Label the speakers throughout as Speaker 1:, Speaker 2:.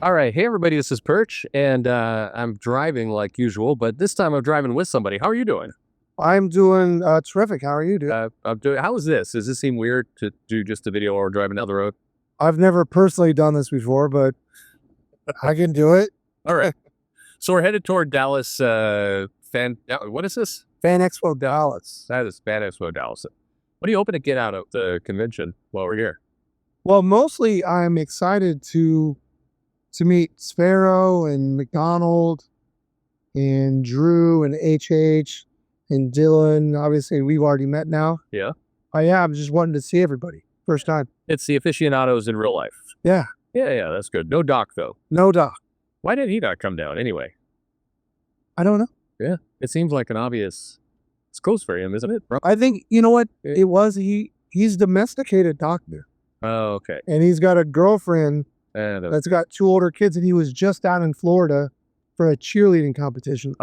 Speaker 1: All right. Hey, everybody. This is Perch, and I'm driving like usual, but this time I'm driving with somebody. How are you doing?
Speaker 2: I'm doing terrific. How are you, dude?
Speaker 1: I'm doing. How is this? Does this seem weird to do just a video or driving down the road?
Speaker 2: I've never personally done this before, but I can do it.
Speaker 1: All right. So we're headed toward Dallas Fan. What is this?
Speaker 2: Fan Expo Dallas.
Speaker 1: That is Fan Expo Dallas. What are you hoping to get out of the convention while we're here?
Speaker 2: Well, mostly I'm excited to meet Sparrow and McDonald and Drew and HH and Dylan. Obviously, we've already met now.
Speaker 1: Yeah.
Speaker 2: Oh yeah, I'm just wanting to see everybody. First time.
Speaker 1: It's the aficionados in real life.
Speaker 2: Yeah.
Speaker 1: Yeah. That's good. No Doc though.
Speaker 2: No Doc.
Speaker 1: Why did he not come down anyway?
Speaker 2: I don't know.
Speaker 1: Yeah. It seems like an obvious. It's close for him, isn't it? Bro?
Speaker 2: I think you know what it was. He's domesticated doctor.
Speaker 1: Oh, okay.
Speaker 2: And he's got a girlfriend
Speaker 1: And
Speaker 2: that's got 2 older kids, and he was just down in Florida for a cheerleading competition.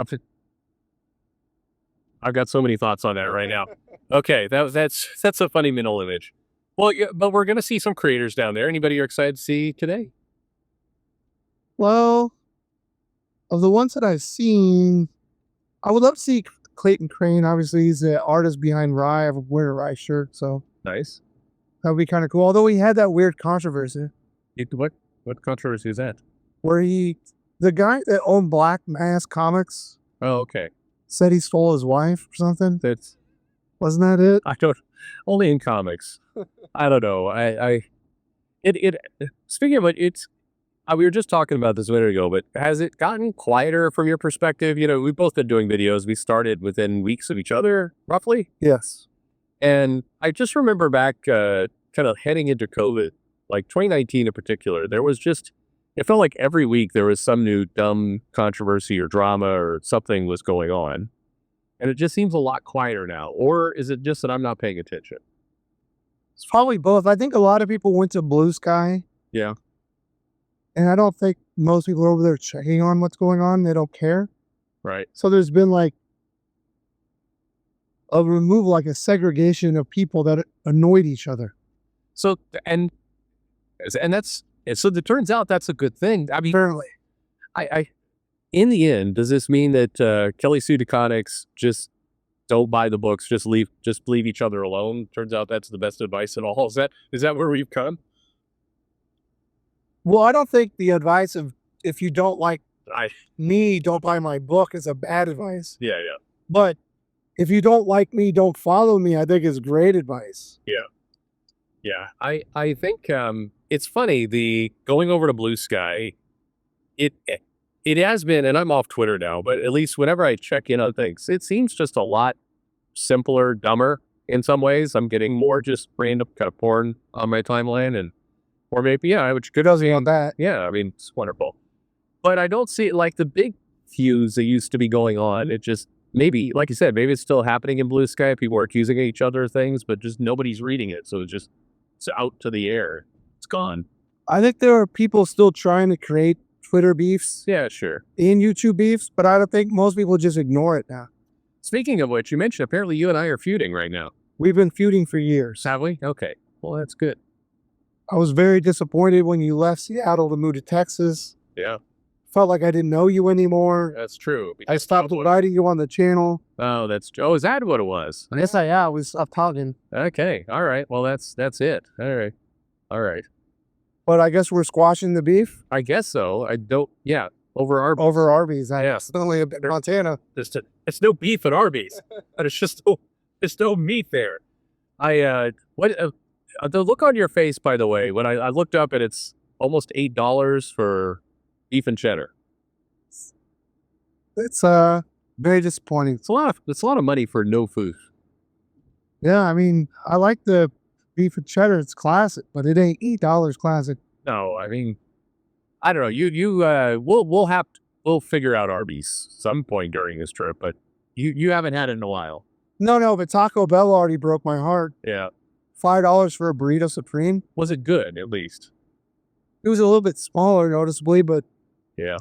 Speaker 1: I've got so many thoughts on that right now. Okay, that's a funny mental image. Well, yeah, but we're gonna see some creators down there. Anybody you're excited to see today?
Speaker 2: Well, of the ones that I've seen, I would love to see Clayton Crane. Obviously, he's the artist behind Rye. I wear a Rye shirt, so
Speaker 1: Nice.
Speaker 2: that would be kind of cool. Although he had that weird controversy
Speaker 1: What controversy is that?
Speaker 2: where the guy that owned Black Mass Comics
Speaker 1: Oh, okay.
Speaker 2: said he stole his wife or something.
Speaker 1: That's
Speaker 2: Wasn't that it?
Speaker 1: I don't only in comics. I don't know. Speaking of it, we were just talking about this a minute ago, but has it gotten quieter from your perspective? You know, we've both been doing videos. We started within weeks of each other, roughly.
Speaker 2: Yes.
Speaker 1: And I just remember back kind of heading into COVID, like 2019 in particular, it felt like every week there was some new dumb controversy or drama or something was going on. And it just seems a lot quieter now. Or is it just that I'm not paying attention?
Speaker 2: It's probably both. I think a lot of people went to Blue Sky.
Speaker 1: Yeah.
Speaker 2: And I don't think most people are over there checking on what's going on. They don't care.
Speaker 1: Right.
Speaker 2: So there's been like a removal, like a segregation of people that annoyed each other.
Speaker 1: So, and so it turns out that's a good thing. I mean,
Speaker 2: Apparently.
Speaker 1: In the end, does this mean that Kelly Sue DeConnick's just don't buy the books, just leave each other alone? Turns out that's the best advice at all. Is that where we've come?
Speaker 2: Well, I don't think the advice of if you don't like
Speaker 1: I
Speaker 2: me, don't buy my book is a bad advice.
Speaker 1: yeah.
Speaker 2: But if you don't like me, don't follow me, I think is great advice.
Speaker 1: Yeah, I think it's funny, the going over to Blue Sky, it has been, and I'm off Twitter now, but at least whenever I check in on things, it seems just a lot simpler, dumber in some ways. I'm getting more just random kind of porn on my timeline, or maybe, which
Speaker 2: Good doesn't on that.
Speaker 1: yeah, I mean, it's wonderful. But I don't see it like the big feuds that used to be going on. It just, maybe, like you said, maybe it's still happening in Blue Sky. People are accusing each other of things, but just nobody's reading it. So it's out to the air. It's gone.
Speaker 2: I think there are people still trying to create Twitter beefs
Speaker 1: Yeah, sure.
Speaker 2: and YouTube beefs, but I don't think most people just ignore it now.
Speaker 1: Speaking of which, you mentioned apparently you and I are feuding right now.
Speaker 2: We've been feuding for years.
Speaker 1: Have we? Okay. Well, that's good.
Speaker 2: I was very disappointed when you left Seattle to move to Texas.
Speaker 1: Yeah,
Speaker 2: Felt like I didn't know you anymore.
Speaker 1: that's true.
Speaker 2: I stopped inviting you on the channel.
Speaker 1: Oh, is that what it was?
Speaker 2: Yes, we stopped talking.
Speaker 1: Okay. All right. Well, that's it. All right.
Speaker 2: But I guess we're squashing the beef
Speaker 1: I guess so. I don't, yeah, over
Speaker 2: Arby's.
Speaker 1: Yes.
Speaker 2: Only in Montana.
Speaker 1: It's no beef at Arby's. But it's no meat there. The look on your face, by the way, when I looked up and it's almost $8 for beef and cheddar.
Speaker 2: It's very disappointing.
Speaker 1: It's a lot of money for no food.
Speaker 2: Yeah, I mean, I like the beef and cheddar. It's classic, but it ain't $8 classic.
Speaker 1: No, I mean, I don't know. We'll figure out Arby's some point during this trip, but you haven't had it in a while.
Speaker 2: No, but Taco Bell already broke my heart.
Speaker 1: Yeah.
Speaker 2: $5 for a burrito supreme.
Speaker 1: Was it good at least?
Speaker 2: It was a little bit smaller, noticeably, but
Speaker 1: Yeah.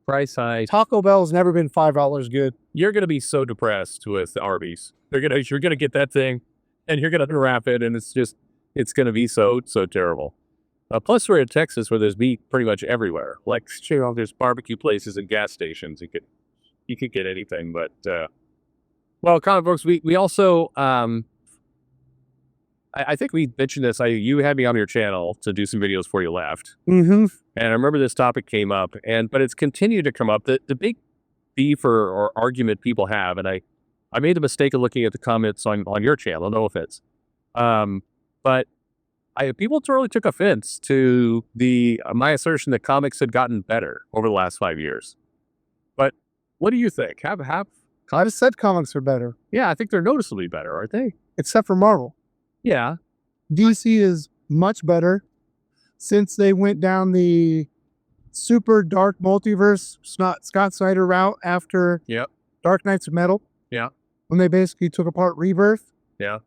Speaker 1: Price high.
Speaker 2: Taco Bell's never been $5 good.
Speaker 1: You're gonna be so depressed with Arby's. You're gonna get that thing, and you're gonna unwrap it, and it's gonna be so terrible. Plus, we're in Texas where there's meat pretty much everywhere. Like, there's barbecue places and gas stations. You could get anything. But well, comic books. We also I think we mentioned this. You had me on your channel to do some videos before you left,
Speaker 2: Mm-hmm.
Speaker 1: and I remember this topic came up, but it's continued to come up. The big beef or argument people have, and I made the mistake of looking at the comments on your channel. No offense, but people really took offense to my assertion that comics had gotten better over the last 5 years. But what do you think?
Speaker 2: I just said comics are better,
Speaker 1: Yeah, I think they're noticeably better, aren't they?
Speaker 2: except for Marvel.
Speaker 1: Yeah,
Speaker 2: DC is much better since they went down the super dark multiverse Scott Snyder route after
Speaker 1: Yep.
Speaker 2: Dark Knights of Metal.
Speaker 1: Yeah.
Speaker 2: When they basically took apart Rebirth.
Speaker 1: Yeah.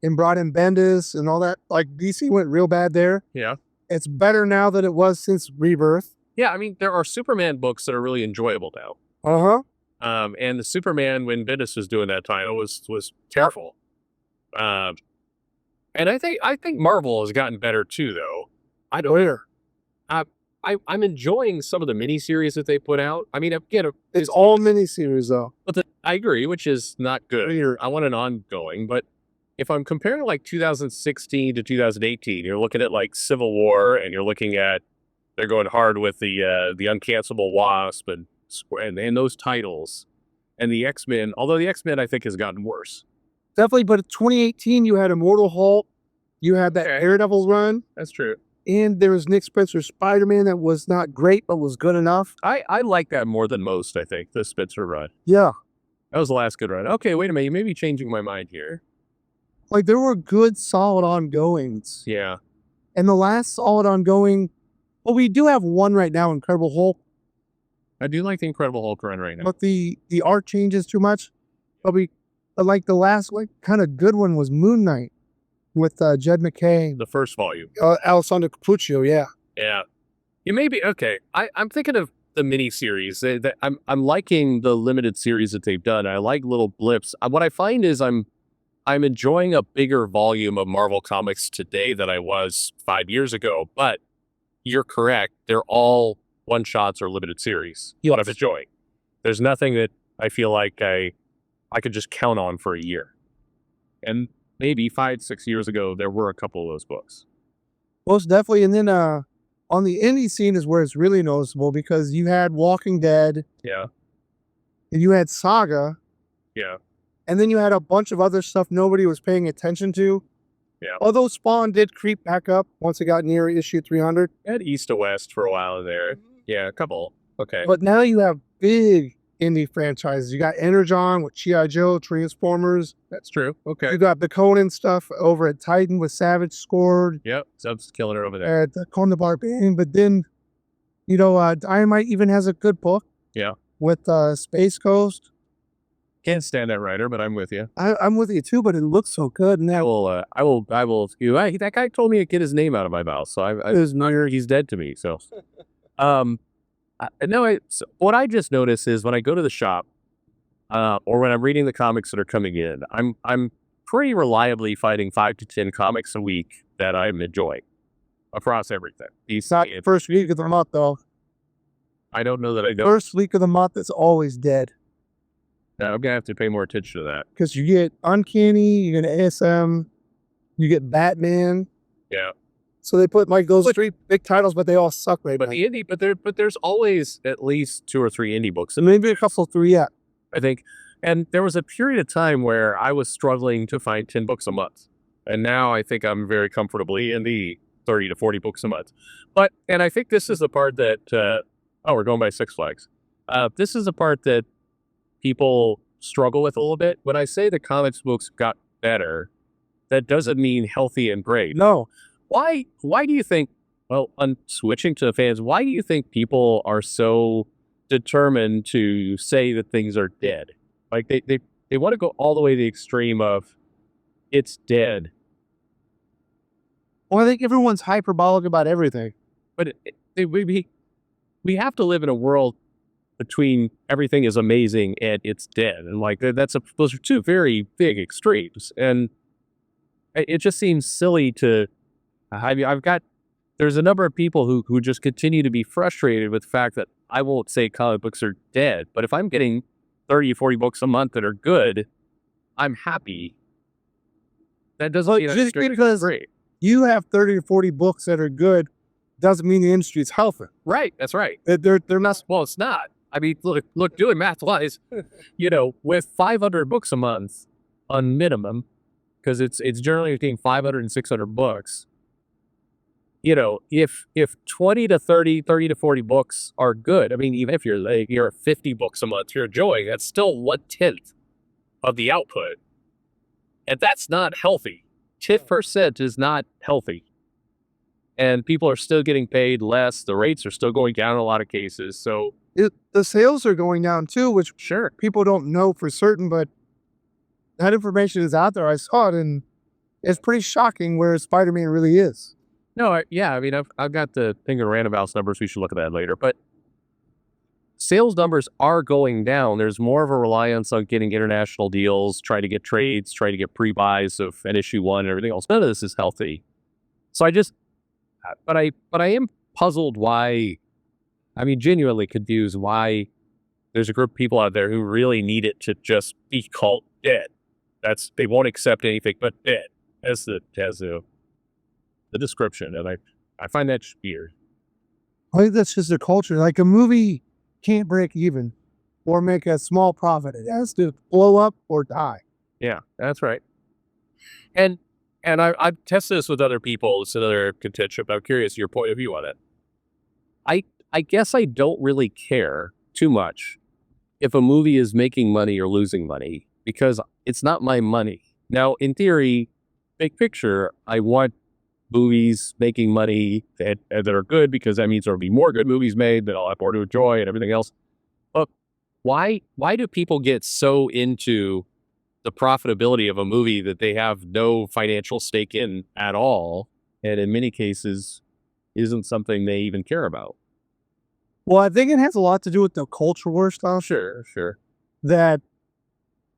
Speaker 2: And brought in Bendis and all that. Like, DC went real bad there.
Speaker 1: Yeah.
Speaker 2: It's better now than it was since Rebirth.
Speaker 1: Yeah, I mean, there are Superman books that are really enjoyable now.
Speaker 2: Uh-huh.
Speaker 1: And the Superman when Bendis was doing that title was terrible. And I think Marvel has gotten better too, though. I don't.
Speaker 2: Where?
Speaker 1: I'm enjoying some of the miniseries that they put out. I mean, again,
Speaker 2: It's all miniseries, though.
Speaker 1: but I agree, which is not good. I want an ongoing, but if I'm comparing like 2016 to 2018, you're looking at like Civil War, and you're looking at they're going hard with the Uncancelable Wasp and those titles, and the X-Men. Although the X-Men I think has gotten worse.
Speaker 2: Definitely, but in 2018, you had Immortal Hulk. You had that
Speaker 1: Okay.
Speaker 2: Daredevil run.
Speaker 1: That's true.
Speaker 2: And there was Nick Spencer's Spider-Man that was not great, but was good enough.
Speaker 1: I like that more than most, I think, the Spencer run.
Speaker 2: Yeah.
Speaker 1: That was the last good run. Okay, wait a minute. You may be changing my mind here.
Speaker 2: Like, there were good, solid ongoings.
Speaker 1: Yeah.
Speaker 2: And the last solid ongoing, well, we do have one right now, Incredible Hulk,
Speaker 1: I do like the Incredible Hulk run right now.
Speaker 2: but the art changes too much. But like the last kind of good one was Moon Knight with Jed McKay,
Speaker 1: The first volume.
Speaker 2: Alessandro Capuccio, yeah.
Speaker 1: Yeah. You may be okay. I'm thinking of the mini series. I'm liking the limited series that they've done. I like little blips. What I find is I'm enjoying a bigger volume of Marvel comics today than I was 5 years ago. But you're correct. They're all one shots or limited series. What I'm enjoying. There's nothing that I feel like I could just count on for a year. And maybe 5-6 years ago, there were a couple of those books.
Speaker 2: Most definitely. And then on the indie scene is where it's really noticeable because you had Walking Dead.
Speaker 1: Yeah.
Speaker 2: And you had Saga.
Speaker 1: Yeah.
Speaker 2: And then you had a bunch of other stuff nobody was paying attention to.
Speaker 1: Yeah.
Speaker 2: Although Spawn did creep back up once it got near issue 300.
Speaker 1: At East to West for a while there. Yeah, a couple. Okay.
Speaker 2: But now you have big indie franchises. You got Energon with G.I. Joe, Transformers.
Speaker 1: That's true. Okay.
Speaker 2: You got the Conan stuff over at Titan with Savage Scored.
Speaker 1: Yep. Sub's killing it over there.
Speaker 2: At Conan the Barbarian. But then, Dynamite even has a good book.
Speaker 1: Yeah.
Speaker 2: With Space Coast.
Speaker 1: Can't stand that writer, but I'm with you.
Speaker 2: I'm with you too, but it looks so good. And
Speaker 1: I will. That guy told me to get his name out of my mouth, so he's dead to me. So, so what I just noticed is when I go to the shop, or when I'm reading the comics that are coming in, I'm pretty reliably finding 5 to 10 comics a week that I'm enjoying across everything.
Speaker 2: It's not first week of the month though.
Speaker 1: I don't know that I know.
Speaker 2: First week of the month is always dead.
Speaker 1: I'm gonna have to pay more attention to that.
Speaker 2: Because you get Uncanny, you get ASM, you get Batman.
Speaker 1: Yeah.
Speaker 2: So they put like those 3 big titles, but they all suck right now.
Speaker 1: But there's always at least 2 or 3 indie books,
Speaker 2: And maybe a couple 3 yet.
Speaker 1: I think. And there was a period of time where I was struggling to find 10 books a month, and now I think I'm very comfortably in the 30 to 40 books a month. And I think this is the part that we're going by Six Flags. This is the part that people struggle with a little bit. When I say the comics books got better, that doesn't mean healthy and great.
Speaker 2: No.
Speaker 1: Why do you think, well, on switching to fans, why do you think people are so determined to say that things are dead? Like they want to go all the way to the extreme of it's dead.
Speaker 2: Well, I think everyone's hyperbolic about everything.
Speaker 1: But we have to live in a world between everything is amazing and it's dead. And like those are 2 very big extremes. And it just seems silly to, I've got there's a number of people who just continue to be frustrated with the fact that I won't say comic books are dead, but if I'm getting 30, 40 books a month that are good, I'm happy. That doesn't mean
Speaker 2: just because you have 30 or 40 books that are good doesn't mean the industry is healthy.
Speaker 1: Right, that's right.
Speaker 2: They're not.
Speaker 1: Well, it's not. I mean, look, doing math wise, with 500 books a month on minimum, because it's generally between 500 and 600 books. If 20 to 30, 30 to 40 books are good, I mean, even if you're 50 books a month you're enjoying, that's still 1/10 of the output. And that's not healthy. 10% is not healthy. And people are still getting paid less. The rates are still going down in a lot of cases. So
Speaker 2: the sales are going down too, which
Speaker 1: sure,
Speaker 2: people don't know for certain, but that information is out there. I saw it, and it's pretty shocking where Spider-Man really is.
Speaker 1: No, I mean, I've got the thing of Random House numbers. We should look at that later. But sales numbers are going down. There's more of a reliance on getting international deals, trying to get trades, trying to get pre-buys of an issue 1 and everything else. None of this is healthy. So but I am puzzled why, I mean, genuinely confused why there's a group of people out there who really need it to just be called dead. They won't accept anything but dead as the description, and I find that weird.
Speaker 2: I think that's just their culture. Like, a movie can't break even or make a small profit. It has to blow up or die.
Speaker 1: Yeah, that's right. And I've tested this with other people. It's another contention, but I'm curious your point of view on it. I guess I don't really care too much if a movie is making money or losing money, because it's not my money. Now, in theory, big picture, I want movies making money that are good, because that means there'll be more good movies made that I'll have more to enjoy and everything else. But why do people get so into the profitability of a movie that they have no financial stake in at all, and in many cases isn't something they even care about?
Speaker 2: Well, I think it has a lot to do with the culture war stuff.
Speaker 1: Sure.
Speaker 2: That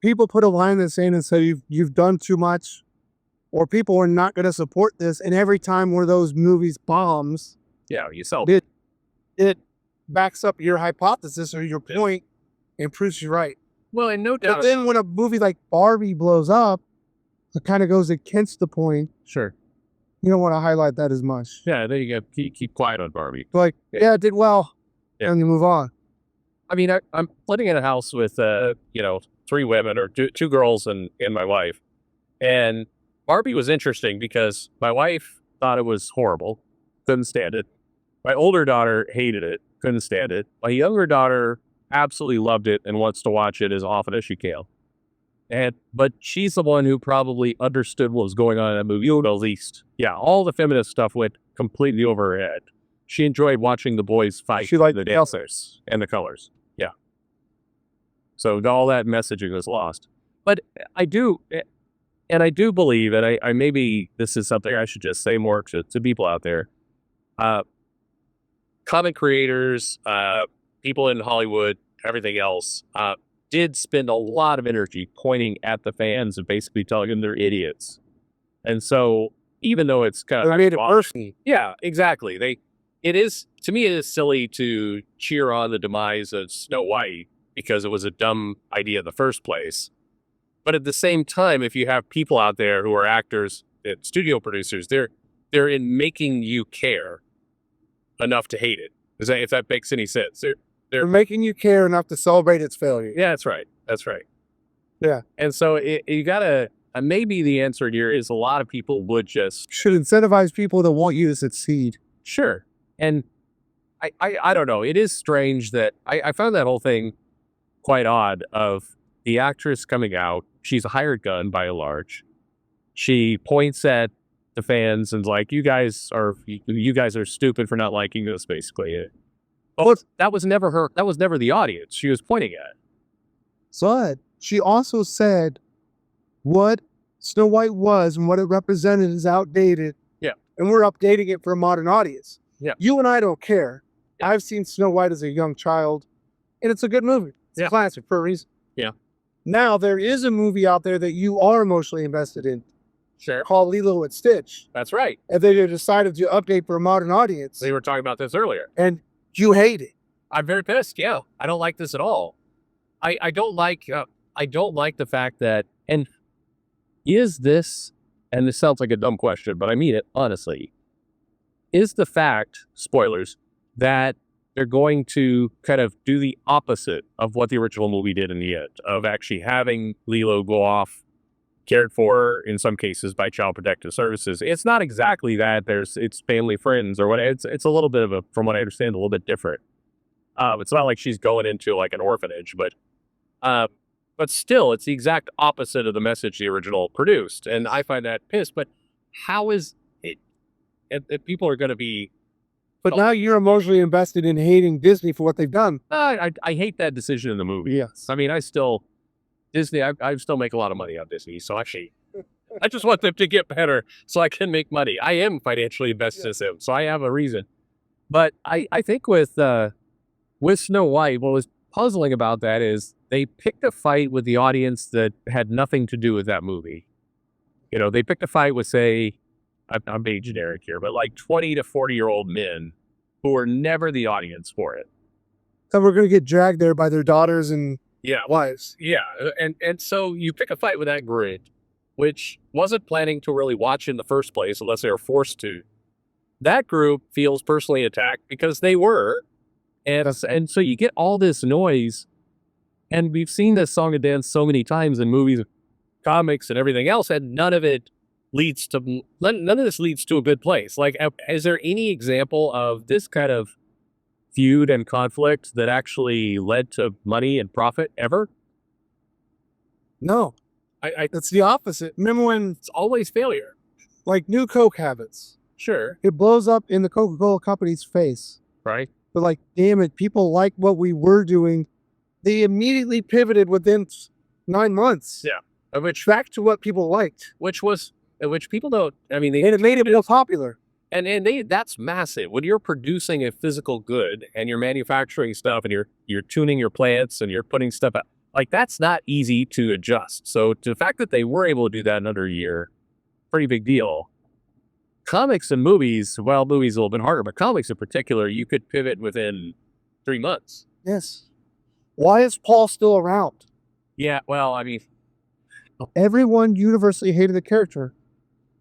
Speaker 2: people put a line in the sand and say you've done too much, or people are not going to support this. And every time one of those movies bombs,
Speaker 1: yeah, you sell
Speaker 2: it backs up your hypothesis or your point and proves you right.
Speaker 1: Well, and no doubt.
Speaker 2: But then when a movie like Barbie blows up, it kind of goes against the point.
Speaker 1: Sure.
Speaker 2: You don't want to highlight that as much.
Speaker 1: Yeah, there you go. Keep quiet on Barbie.
Speaker 2: Like, yeah, it did well. Yeah. And you move on.
Speaker 1: I mean, I'm living in a house with, 3 women, or two girls and my wife. And Barbie was interesting because my wife thought it was horrible, couldn't stand it. My older daughter hated it, couldn't stand it. My younger daughter absolutely loved it and wants to watch it as often as she can. But she's the one who probably understood what was going on in that movie the least. Yeah, all the feminist stuff went completely over her head. She enjoyed watching the boys fight.
Speaker 2: She liked
Speaker 1: the dancers and the colors. Yeah. So all that messaging was lost. But I do believe, and I maybe this is something I should just say more to people out there. Comic creators, people in Hollywood, everything else, did spend a lot of energy pointing at the fans and basically telling them they're idiots. And so, even though it's kind of
Speaker 2: made it personal,
Speaker 1: yeah, exactly. To me, it is silly to cheer on the demise of Snow White because it was a dumb idea in the first place. But at the same time, if you have people out there who are actors and studio producers, they're in making you care enough to hate it. If that makes any sense. They're
Speaker 2: making you care enough to celebrate its failure.
Speaker 1: Yeah, that's right.
Speaker 2: Yeah.
Speaker 1: And so you gotta, maybe the answer here is a lot of people
Speaker 2: should incentivize people that want you to succeed.
Speaker 1: Sure. And I don't know. It is strange that I found that whole thing quite odd, of the actress coming out. She's a hired gun by and large. She points at the fans and is like, you guys are stupid for not liking this, basically. But that was never her. That was never the audience she was pointing at.
Speaker 2: So she also said what Snow White was and what it represented is outdated.
Speaker 1: Yeah.
Speaker 2: And we're updating it for a modern audience.
Speaker 1: Yeah.
Speaker 2: You and I don't care. Yeah. I've seen Snow White as a young child, and it's a good movie. It's a classic for a reason.
Speaker 1: Yeah.
Speaker 2: Now, there is a movie out there that you are emotionally invested in.
Speaker 1: Sure.
Speaker 2: called Lilo and Stitch.
Speaker 1: That's right.
Speaker 2: And they decided to update for a modern audience.
Speaker 1: We were talking about this earlier.
Speaker 2: And you hate it.
Speaker 1: I'm very pissed. Yeah. I don't like this at all. I don't like the fact that, and is this, and this sounds like a dumb question, but I mean it honestly, is the fact, spoilers, that they're going to kind of do the opposite of what the original movie did in the end, of actually having Lilo go off, cared for in some cases by Child Protective Services. It's not exactly that. It's family friends or what. It's a little bit of a, from what I understand, a little bit different. It's not like she's going into like an orphanage, but still, it's the exact opposite of the message the original produced, and I find that pissed. But how is it? If people are going to be,
Speaker 2: But now you're emotionally invested in hating Disney for what they've done.
Speaker 1: I hate that decision in the movie.
Speaker 2: Yes.
Speaker 1: I mean, I still make a lot of money on Disney, so actually, I just want them to get better so I can make money. I am financially invested in them, so I have a reason. But I think with Snow White, what was puzzling about that is they picked a fight with the audience that had nothing to do with that movie. You know, they picked a fight with, say, I'm being generic here, but like 20 to 40-year-old men who were never the audience for it.
Speaker 2: And we're going to get dragged there by their daughters and wives.
Speaker 1: Yeah, and so you pick a fight with that group, which wasn't planning to really watch in the first place unless they were forced to. That group feels personally attacked because they were, and so you get all this noise, and we've seen this song and dance so many times in movies, comics, and everything else, and none of this leads to a good place. Like, is there any example of this kind of feud and conflict that actually led to money and profit ever?
Speaker 2: No, that's the opposite. Remember when
Speaker 1: it's always failure?
Speaker 2: Like new Coke habits.
Speaker 1: Sure.
Speaker 2: It blows up in the Coca-Cola company's face.
Speaker 1: Right.
Speaker 2: But like, damn it, people like what we were doing. They immediately pivoted within 9 months.
Speaker 1: Yeah. Which
Speaker 2: back to what people liked.
Speaker 1: Which people don't, I mean,
Speaker 2: and it made it more popular.
Speaker 1: And that's massive. When you're producing a physical good and you're manufacturing stuff and you're tuning your plants and you're putting stuff out, like, that's not easy to adjust. So the fact that they were able to do that in under a year, pretty big deal. Comics and movies, well, movies a little bit harder, but comics in particular, you could pivot within 3 months.
Speaker 2: Yes. Why is Paul still around?
Speaker 1: Yeah, well, I mean,
Speaker 2: everyone universally hated the character.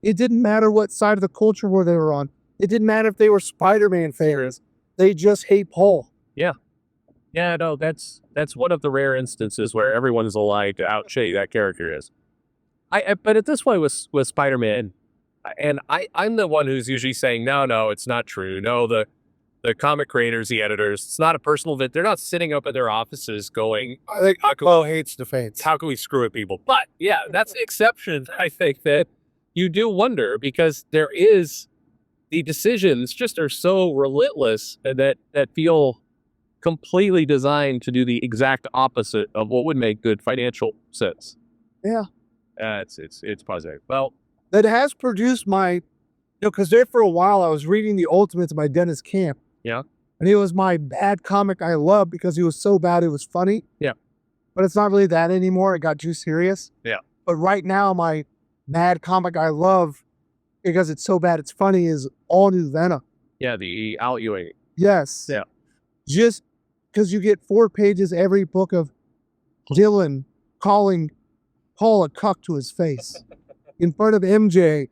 Speaker 2: It didn't matter what side of the culture where they were on. It didn't matter if they were Spider-Man fans. They just hate Paul.
Speaker 1: Yeah. Yeah, no, that's one of the rare instances where everyone is aligned to how shitty that character is. But at this point with Spider-Man, and I'm the one who's usually saying, no, it's not true. No, the comic creators, the editors, it's not a personal event. They're not sitting up at their offices going,
Speaker 2: I think Paul hates the fans.
Speaker 1: How can we screw with people? But yeah, that's the exception. I think that you do wonder, because there is, the decisions just are so relentless that feel completely designed to do the exact opposite of what would make good financial sense.
Speaker 2: Yeah.
Speaker 1: It's positive. Well,
Speaker 2: that has produced my, because there for a while I was reading The Ultimates by Dennis Camp.
Speaker 1: Yeah.
Speaker 2: And it was my bad comic I loved because he was so bad it was funny.
Speaker 1: Yeah.
Speaker 2: But it's not really that anymore. It got too serious.
Speaker 1: Yeah.
Speaker 2: But right now, my bad comic I love because it's so bad it's funny is All New Venom.
Speaker 1: Yeah, the Al Ewing.
Speaker 2: Yes.
Speaker 1: Yeah.
Speaker 2: Just because you get 4 pages every book of Dylan calling Paul a cuck to his face in front of MJ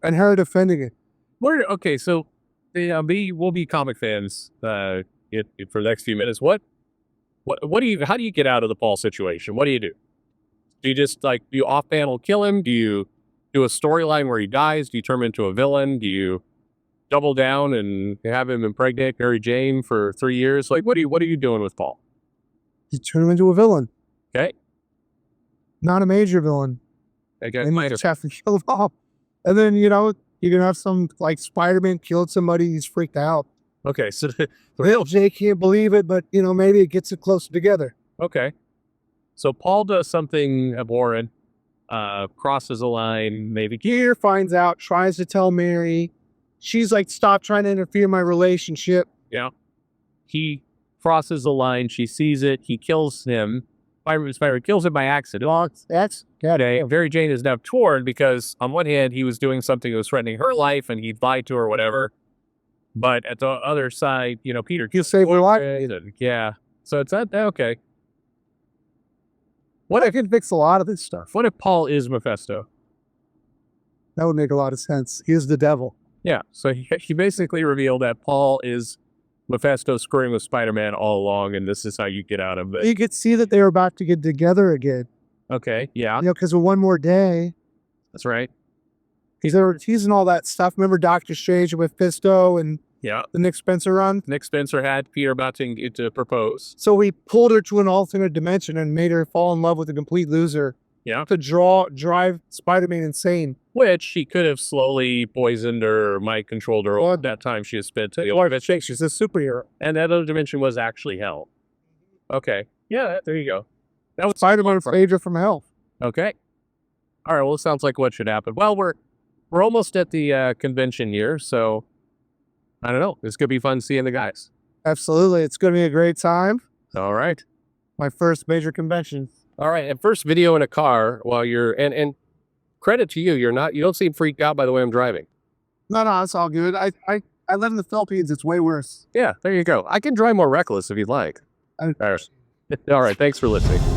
Speaker 2: and her defending it.
Speaker 1: Okay, so we'll be comic fans for the next few minutes. How do you get out of the Paul situation? What do? Do you just do you off panel kill him? Do you do a storyline where he dies? Do you turn him into a villain? Do you double down and have him impregnate Mary Jane for 3 years? Like, what are you doing with Paul?
Speaker 2: You turn him into a villain.
Speaker 1: Okay.
Speaker 2: Not a major villain.
Speaker 1: Okay.
Speaker 2: And you just have to kill him off. And then, you're going to have some, like, Spider-Man killed somebody, he's freaked out.
Speaker 1: Okay, so
Speaker 2: Jay can't believe it, but, maybe it gets it closer together.
Speaker 1: Okay. So Paul does something abhorrent, crosses a line, maybe.
Speaker 2: Gear finds out, tries to tell Mary. She's like, stop trying to interfere in my relationship.
Speaker 1: Yeah. He crosses the line, she sees it, he kills him, Spider kills him by accident.
Speaker 2: Well, that's
Speaker 1: Okay, Mary Jane is now torn because on one hand he was doing something that was threatening her life and he lied to her or whatever, but at the other side, you know, Peter
Speaker 2: you save her life.
Speaker 1: yeah. So it's that okay.
Speaker 2: What I can fix a lot of this stuff.
Speaker 1: What if Paul is Mephisto?
Speaker 2: That would make a lot of sense. He is the devil.
Speaker 1: Yeah. So he basically revealed that Paul is Mephisto screwing with Spider-Man all along, and this is how you get out of it.
Speaker 2: You could see that they were about to get together again.
Speaker 1: Okay. Yeah.
Speaker 2: You know, because of one more day.
Speaker 1: That's right.
Speaker 2: They were teasing all that stuff. Remember Doctor Strange with Mephisto and
Speaker 1: Yeah.
Speaker 2: the Nick Spencer run?
Speaker 1: Nick Spencer had Peter about to propose.
Speaker 2: So he pulled her to an alternate dimension and made her fall in love with a complete loser.
Speaker 1: Yeah.
Speaker 2: To drive Spider-Man insane.
Speaker 1: Which she could have slowly poisoned or mind controlled her all that time she has spent.
Speaker 2: She's a superhero.
Speaker 1: And that other dimension was actually hell. Okay. Yeah, there you go. That was
Speaker 2: Spider-Man saved her from hell.
Speaker 1: okay. All right. Well, it sounds like what should happen. Well, we're almost at the convention here, so I don't know. This could be fun seeing the guys.
Speaker 2: Absolutely. It's going to be a great time.
Speaker 1: All right.
Speaker 2: My first major convention.
Speaker 1: All right. And first video in a car while you're and credit to you. You don't seem freaked out by the way I'm driving.
Speaker 2: No, it's all good. I live in the Philippines. It's way worse.
Speaker 1: Yeah, there you go. I can drive more reckless if you'd like. All right. Thanks for listening.